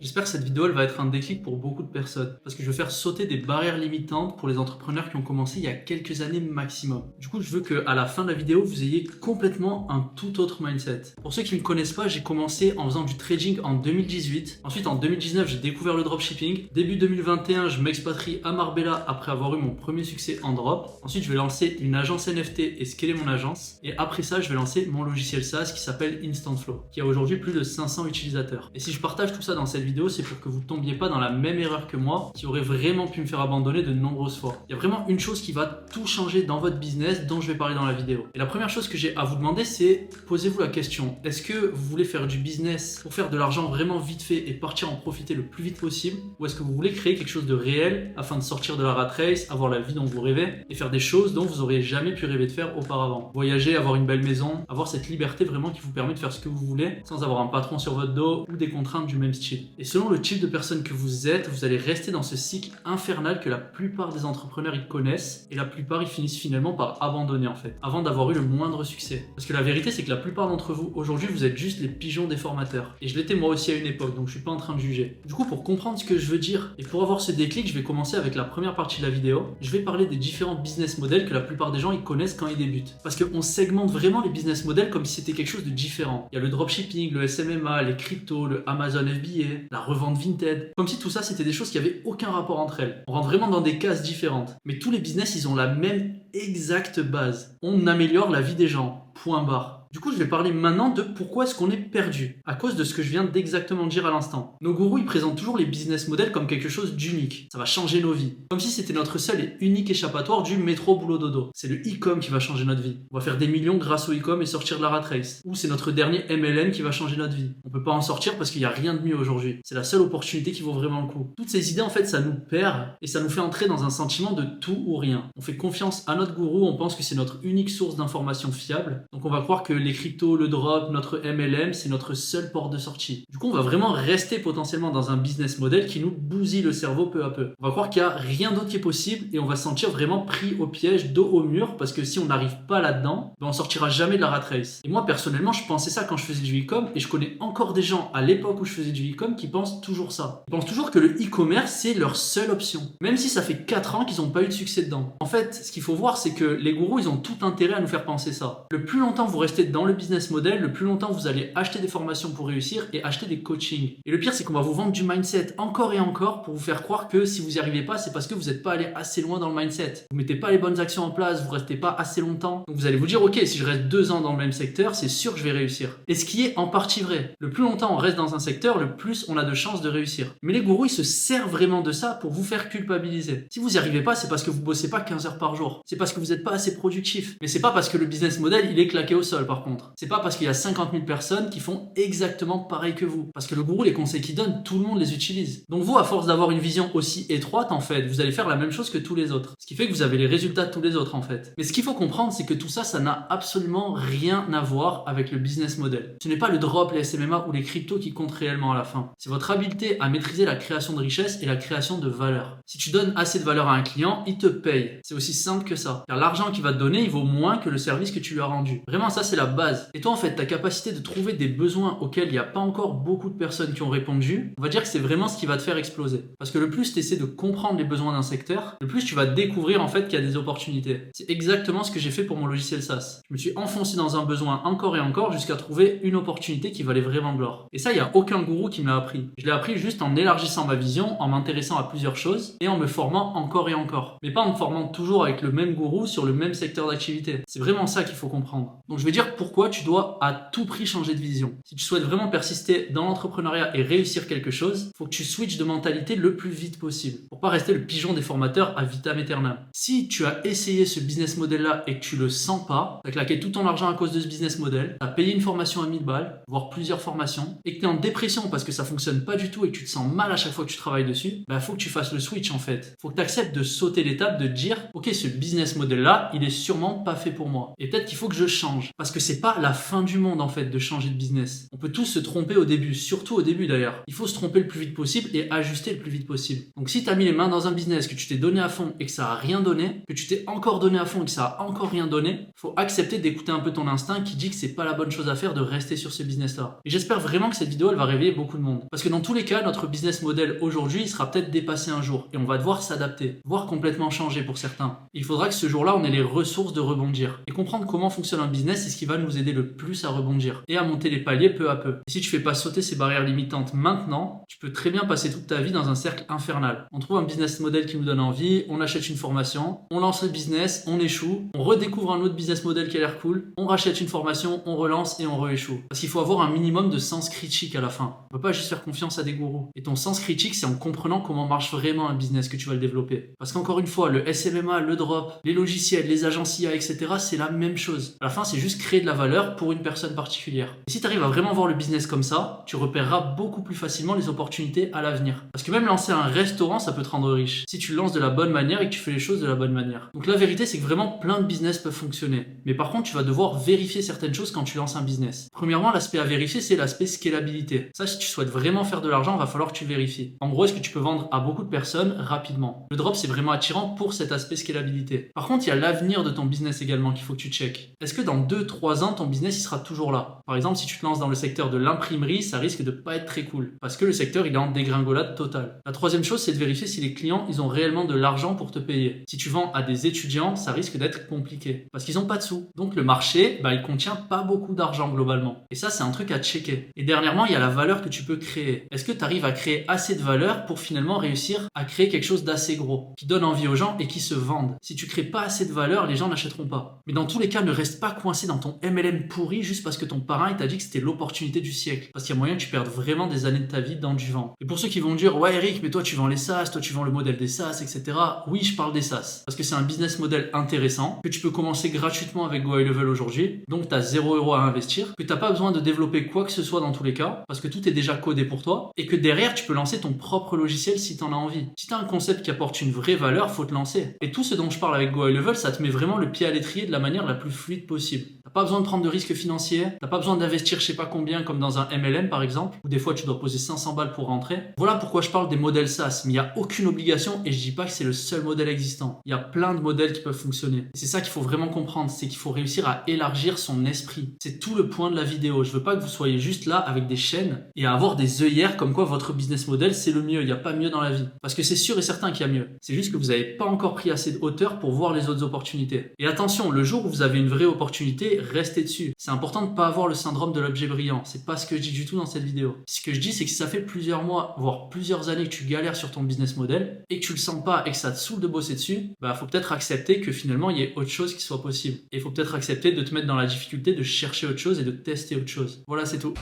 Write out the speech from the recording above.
J'espère que cette vidéo elle va être un déclic pour beaucoup de personnes parce que je veux faire sauter des barrières limitantes pour les entrepreneurs qui ont commencé il y a quelques années maximum. Du coup, je veux qu'à la fin de la vidéo, vous ayez complètement un tout autre mindset. Pour ceux qui ne me connaissent pas, j'ai commencé en faisant du trading en 2018. Ensuite, en 2019, j'ai découvert le dropshipping. Début 2021, je m'expatrie à Marbella après avoir eu mon premier succès en drop. Ensuite, je vais lancer une agence NFT et scaler mon agence. Et après ça, je vais lancer mon logiciel SaaS qui s'appelle Instantflow, qui a aujourd'hui plus de 500 utilisateurs. Et si je partage tout ça dans cette vidéo, c'est pour que vous ne tombiez pas dans la même erreur que moi, qui aurait vraiment pu me faire abandonner de nombreuses fois. Il y a vraiment une chose qui va tout changer dans votre business dont je vais parler dans la vidéo. Et la première chose que j'ai à vous demander, c'est posez-vous la question, est-ce que vous voulez faire du business pour faire de l'argent vraiment vite fait et partir en profiter le plus vite possible, ou est-ce que vous voulez créer quelque chose de réel afin de sortir de la rat race, avoir la vie dont vous rêvez et faire des choses dont vous auriez jamais pu rêver de faire auparavant? Voyager, avoir une belle maison, avoir cette liberté vraiment qui vous permet de faire ce que vous voulez sans avoir un patron sur votre dos ou des contraintes du même style. Et selon le type de personne que vous êtes, vous allez rester dans ce cycle infernal que la plupart des entrepreneurs ils connaissent et la plupart ils finissent finalement par abandonner en fait, avant d'avoir eu le moindre succès. Parce que la vérité c'est que la plupart d'entre vous aujourd'hui vous êtes juste les pigeons des formateurs. Et je l'étais moi aussi à une époque, donc je suis pas en train de juger. Du coup, pour comprendre ce que je veux dire et pour avoir ce déclic, je vais commencer avec la première partie de la vidéo. Je vais parler des différents business models que la plupart des gens ils connaissent quand ils débutent. Parce qu'on segmente vraiment les business models comme si c'était quelque chose de différent. Il y a le dropshipping, le SMMA, les cryptos, le Amazon FBA, la revente Vinted, comme si tout ça c'était des choses qui avaient aucun rapport entre elles. On rentre vraiment dans des cases différentes. Mais tous les business ils ont la même exacte base. On améliore la vie des gens. Point barre. Du coup, je vais parler maintenant de pourquoi est-ce qu'on est perdu, à cause de ce que je viens d'exactement dire à l'instant. Nos gourous, ils présentent toujours les business models comme quelque chose d'unique. Ça va changer nos vies. Comme si c'était notre seul et unique échappatoire du métro boulot dodo. C'est le e-com qui va changer notre vie. On va faire des millions grâce au e-com et sortir de la rat race. Ou c'est notre dernier MLM qui va changer notre vie. On peut pas en sortir parce qu'il n'y a rien de mieux aujourd'hui. C'est la seule opportunité qui vaut vraiment le coup. Toutes ces idées, en fait, ça nous perd et ça nous fait entrer dans un sentiment de tout ou rien. On fait confiance à notre gourou, on pense que c'est notre unique source d'information fiable. Donc on va croire que les cryptos, le drop, notre MLM, c'est notre seule porte de sortie. Du coup, on va vraiment rester potentiellement dans un business model qui nous bousille le cerveau peu à peu. On va croire qu'il n'y a rien d'autre qui est possible et on va se sentir vraiment pris au piège, dos au mur, parce que si on n'arrive pas là-dedans, on sortira jamais de la rat race. Et moi, personnellement, je pensais ça quand je faisais du e-com et je connais encore des gens à l'époque où je faisais du e-com qui pensent toujours ça. Ils pensent toujours que le e-commerce, c'est leur seule option. Même si ça fait 4 ans qu'ils n'ont pas eu de succès dedans. En fait, ce qu'il faut voir, c'est que les gourous, ils ont tout intérêt à nous faire penser ça. Le plus longtemps vous restez dans le business model, le plus longtemps vous allez acheter des formations pour réussir et acheter des coachings. Et le pire, c'est qu'on va vous vendre du mindset encore et encore pour vous faire croire que si vous n'y arrivez pas, c'est parce que vous n'êtes pas allé assez loin dans le mindset. Vous mettez pas les bonnes actions en place, vous restez pas assez longtemps. Donc vous allez vous dire, ok, si je reste 2 ans dans le même secteur, c'est sûr que je vais réussir. Et ce qui est en partie vrai. Le plus longtemps on reste dans un secteur, le plus on a de chances de réussir. Mais les gourous, ils se servent vraiment de ça pour vous faire culpabiliser. Si vous n'y arrivez pas, c'est parce que vous bossez pas 15 heures par jour. C'est parce que vous n'êtes pas assez productif. Mais c'est pas parce que le business model, il est claqué au sol par contre. C'est pas parce qu'il y a 50 000 personnes qui font exactement pareil que vous. Parce que le gourou, les conseils qu'il donne, tout le monde les utilise. Donc vous, à force d'avoir une vision aussi étroite, en fait, vous allez faire la même chose que tous les autres. Ce qui fait que vous avez les résultats de tous les autres, en fait. Mais ce qu'il faut comprendre, c'est que tout ça, ça n'a absolument rien à voir avec le business model. Ce n'est pas le drop, les SMMA ou les cryptos qui comptent réellement à la fin. C'est votre habileté à maîtriser la création de richesse et la création de valeur. Si tu donnes assez de valeur à un client, il te paye. C'est aussi simple que ça. Car l'argent qu'il va te donner, il vaut moins que le service que tu lui as rendu. Vraiment, ça, c'est la base. Et toi, en fait, ta capacité de trouver des besoins auxquels il n'y a pas encore beaucoup de personnes qui ont répondu, on va dire que c'est vraiment ce qui va te faire exploser. Parce que le plus tu essaies de comprendre les besoins d'un secteur, le plus tu vas découvrir en fait qu'il y a des opportunités. C'est exactement ce que j'ai fait pour mon logiciel SaaS. Je me suis enfoncé dans un besoin encore et encore jusqu'à trouver une opportunité qui valait vraiment de l'or. Et ça, il n'y a aucun gourou qui me l'a appris. Je l'ai appris juste en élargissant ma vision, en m'intéressant à plusieurs choses et en me formant encore et encore. Mais pas en me formant toujours avec le même gourou sur le même secteur d'activité. C'est vraiment ça qu'il faut comprendre. Donc je vais dire pourquoi tu dois à tout prix changer de vision. Si tu souhaites vraiment persister dans l'entrepreneuriat et réussir quelque chose, il faut que tu switches de mentalité le plus vite possible pour pas rester le pigeon des formateurs à vitam aeternam. Si tu as essayé ce business model-là et que tu le sens pas, tu as claqué tout ton argent à cause de ce business model, tu as payé une formation à 1000 balles, voire plusieurs formations, et que tu es en dépression parce que ça fonctionne pas du tout et que tu te sens mal à chaque fois que tu travailles dessus, faut que tu fasses le switch en fait. Faut que tu acceptes de sauter l'étape, de te dire ok, ce business model-là, il est sûrement pas fait pour moi. Et peut-être qu'il faut que je change. Parce que c'est pas la fin du monde en fait de changer de business. On peut tous se tromper au début, surtout au début d'ailleurs. Il faut se tromper le plus vite possible et ajuster le plus vite possible. Donc si tu as mis les mains dans un business, que tu t'es donné à fond et que ça a rien donné, que tu t'es encore donné à fond et que ça a encore rien donné, faut accepter d'écouter un peu ton instinct qui dit que c'est pas la bonne chose à faire de rester sur ce business là. Et j'espère vraiment que cette vidéo elle va réveiller beaucoup de monde. Parce que dans tous les cas, notre business model aujourd'hui il sera peut-être dépassé un jour et on va devoir s'adapter, voire complètement changer pour certains. Et il faudra que ce jour-là on ait les ressources de rebondir. Et comprendre comment fonctionne un business, c'est ce qui va nous aider le plus à rebondir et à monter les paliers peu à peu. Et si tu fais pas sauter ces barrières limitantes maintenant, tu peux très bien passer toute ta vie dans un cercle infernal. On trouve un business model qui nous donne envie, on achète une formation, on lance le business, on échoue, on redécouvre un autre business model qui a l'air cool, on rachète une formation, on relance et on rééchoue. Parce qu'il faut avoir un minimum de sens critique à la fin. On peut pas juste faire confiance à des gourous. Et ton sens critique, c'est en comprenant comment marche vraiment un business que tu vas le développer. Parce qu'encore une fois, le SMMA, le drop, les logiciels, les agences IA, etc., c'est la même chose. À la fin, c'est juste créer de la valeur pour une personne particulière. Et si tu arrives à vraiment voir le business comme ça, tu repéreras beaucoup plus facilement les opportunités à l'avenir. Parce que même lancer un restaurant, ça peut te rendre riche. Si tu le lances de la bonne manière et que tu fais les choses de la bonne manière. Donc la vérité, c'est que vraiment plein de business peuvent fonctionner. Mais par contre, tu vas devoir vérifier certaines choses quand tu lances un business. Premièrement, l'aspect à vérifier, c'est l'aspect scalabilité. Ça, si tu souhaites vraiment faire de l'argent, il va falloir que tu vérifies. En gros, est-ce que tu peux vendre à beaucoup de personnes rapidement? Le drop, c'est vraiment attirant pour cet aspect scalabilité. Par contre, il y a l'avenir de ton business également qu'il faut que tu checkes. Est-ce que dans 2-3 ans, ton business, il sera toujours là? Par exemple, si tu te lances dans le secteur de l'imprimerie, ça risque de pas être très cool. Parce que le secteur, il est en dégringolade totale. La troisième chose, c'est de vérifier si les clients, ils ont réellement de l'argent pour te payer. Si tu vends à des étudiants, ça risque d'être compliqué. Parce qu'ils n'ont pas de sous. Donc le marché, il contient pas beaucoup d'argent globalement. Et ça, c'est un truc à checker. Et dernièrement, il y a la valeur que tu peux créer. Est-ce que tu arrives à créer assez de valeur pour finalement réussir à créer quelque chose d'assez gros, qui donne envie aux gens et qui se vendent? Si tu crées pas assez de valeur, les gens n'achèteront pas. Mais dans tous les cas, ne reste pas coincé dans ton MLM pourri juste parce que ton parrain il t'a dit que c'était l'opportunité du siècle. Parce qu'il y a moyen que tu perdes vraiment des années de ta vie dans du vent. Et pour ceux qui vont dire, ouais Eric, mais toi tu vends les SaaS, toi tu vends le modèle des SaaS, etc. Oui, je parle des SaaS. Parce que c'est un business model intéressant, que tu peux commencer gratuitement avec Go High Level aujourd'hui. Donc tu as 0 € à investir, que tu n'as pas besoin de développer quoi que ce soit dans tous les cas, parce que tout est déjà codé pour toi, et que derrière tu peux lancer ton propre logiciel si tu en as envie. Si tu as un concept qui apporte une vraie valeur, faut te lancer. Et tout ce dont je parle avec Go High Level, ça te met vraiment le pied à l'étrier de la manière la plus fluide possible. T'as pas besoin de prendre de risques financiers, t'as pas besoin d'investir je sais pas combien comme dans un MLM par exemple, où des fois tu dois poser 500 balles pour rentrer. Voilà pourquoi je parle des modèles SaaS, mais il n'y a aucune obligation et je dis pas que c'est le seul modèle existant. Il y a plein de modèles qui peuvent fonctionner. Et c'est ça qu'il faut vraiment comprendre, c'est qu'il faut réussir à élargir son esprit. C'est tout le point de la vidéo. Je veux pas que vous soyez juste là avec des chaînes et à avoir des œillères comme quoi votre business model c'est le mieux, il n'y a pas mieux dans la vie. Parce que c'est sûr et certain qu'il y a mieux. C'est juste que vous n'avez pas encore pris assez de hauteur pour voir les autres opportunités. Et attention, le jour où vous avez une vraie opportunité, restez dessus. C'est important de ne pas avoir le syndrome de l'objet brillant. C'est pas ce que je dis du tout dans cette vidéo. Ce que je dis, c'est que si ça fait plusieurs mois, voire plusieurs années que tu galères sur ton business model et que tu le sens pas et que ça te saoule de bosser dessus, faut peut-être accepter que finalement il y ait autre chose qui soit possible. Et il faut peut-être accepter de te mettre dans la difficulté de chercher autre chose et de tester autre chose. Voilà, c'est tout.